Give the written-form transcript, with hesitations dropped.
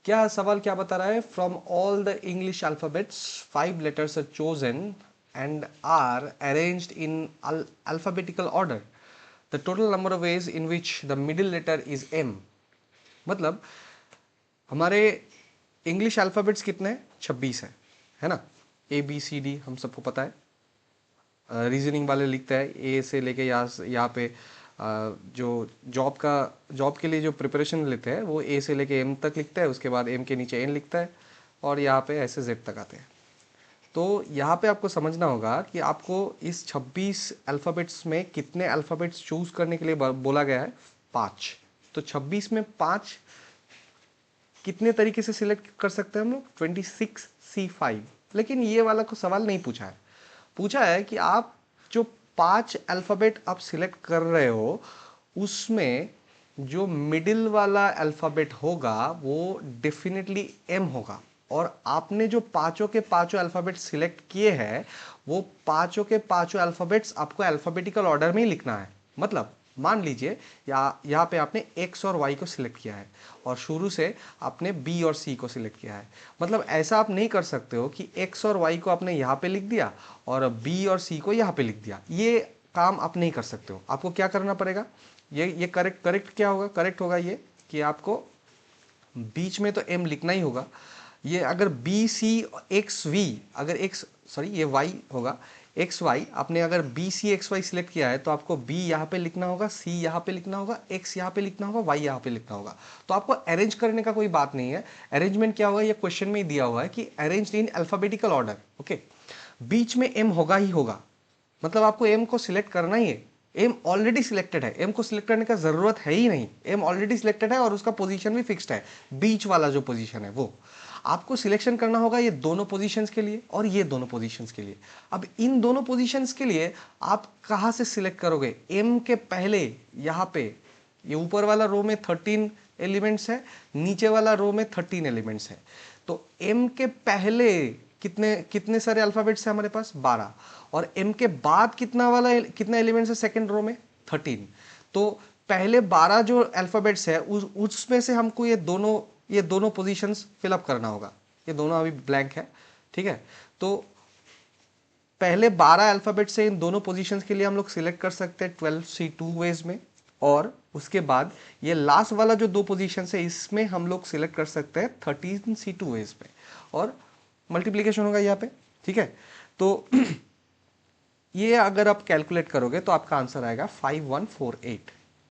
क्या सवाल क्या बता रहा है? From all the English alphabets 5 letters are chosen and are arranged in alphabetical order, the total number of ways in which the middle letter is M. मतलब हमारे English alphabets कितने हैं? 26 है ना। ए बी सी डी हम सबको पता है। रीजनिंग वाले लिखते हैं ए से लेके यहाँ पे जो जॉब के लिए जो प्रिपरेशन लेते हैं वो ए से लेके एम तक लिखता है, उसके बाद एम के नीचे एन लिखता है और यहाँ पे ऐसे जेड तक आते हैं। तो यहाँ पे आपको समझना होगा कि आपको इस 26 अल्फ़ाबेट्स में कितने अल्फ़ाबेट्स चूज करने के लिए बोला गया है? 5। तो 26 में 5 कितने तरीके से सिलेक्ट कर सकते हैं हम लोग? 26C5। लेकिन ये वाला को सवाल नहीं पूछा है। पूछा है कि आप जो 5 अल्फ़ाबेट आप सिलेक्ट कर रहे हो उसमें जो मिडिल वाला अल्फ़ाबेट होगा वो डेफिनेटली एम होगा। और आपने जो पांचों के पांचों अल्फ़ाबेट सिलेक्ट किए हैं वो पांचों के पांचों अल्फ़ाबेट्स आपको अल्फ़ाबेटिकल ऑर्डर में ही लिखना है। मतलब मान लीजिए यहाँ पे आपने एक्स और वाई को सिलेक्ट किया है और शुरू से आपने बी और सी को सिलेक्ट किया है। मतलब ऐसा आप नहीं कर सकते हो कि एक्स और वाई को आपने यहाँ पे लिख दिया और बी और सी को यहाँ पे लिख दिया। ये काम आप नहीं कर सकते हो। आपको क्या करना पड़ेगा? ये करेक्ट क्या होगा? करेक्ट होगा ये कि आपको बीच में तो एम लिखना ही होगा। ये अगर बी सी एक्स वी, अगर एक्स सॉरी ये वाई होगा, एक्स वाई आपने अगर B C X Y select किया है तो आपको बी यहाँ पे लिखना होगा, सी यहाँ पे लिखना होगा, एक्स यहाँ पे लिखना होगा, वाई यहाँ पे लिखना होगा। तो आपको अरेंज करने का कोई बात नहीं है। अरेंजमेंट क्या होगा ये क्वेश्चन में ही दिया हुआ है कि arranged in alphabetical order. Okay, बीच में एम होगा ही होगा। मतलब आपको एम को सिलेक्ट करना ही है। एम ऑलरेडी सिलेक्टेड है, एम को सिलेक्ट करने का जरूरत है ही नहीं। एम ऑलरेडी सिलेक्टेड है और उसका पोजीशन भी फिक्स्ड है। बीच वाला जो पोजीशन है वो आपको सिलेक्शन करना होगा, ये दोनों पोजीशंस के लिए और ये दोनों पोजीशंस के लिए। अब इन दोनों पोजीशंस के लिए आप कहां से सिलेक्ट करोगे? एम के पहले यहाँ पे ये ऊपर वाला रो में 13 एलिमेंट्स है, नीचे वाला रो में 13 एलिमेंट्स है। तो एम के पहले कितने कितने सारे अल्फाबेट्स है हमारे पास? 12। और एम के बाद कितना एलिमेंट्स है सेकंड रो में? 13। तो पहले 12 जो अल्फाबेट्स है उसमें से हमको ये दोनों पोजीशंस फिलअप करना होगा। ये दोनों अभी ब्लैंक है, ठीक है। तो पहले 12 अल्फाबेट से इन दोनों पोजीशंस के लिए हम लोग सिलेक्ट कर सकते हैं 12C2 वेज में। और उसके बाद ये लास्ट वाला जो दो पोजीशन है इसमें हम लोग सिलेक्ट कर सकते हैं 13C2 वेज में और मल्टीप्लीकेशन होगा यहाँ पे, ठीक है। तो ये अगर आप कैलकुलेट करोगे तो आपका आंसर आएगा 5148।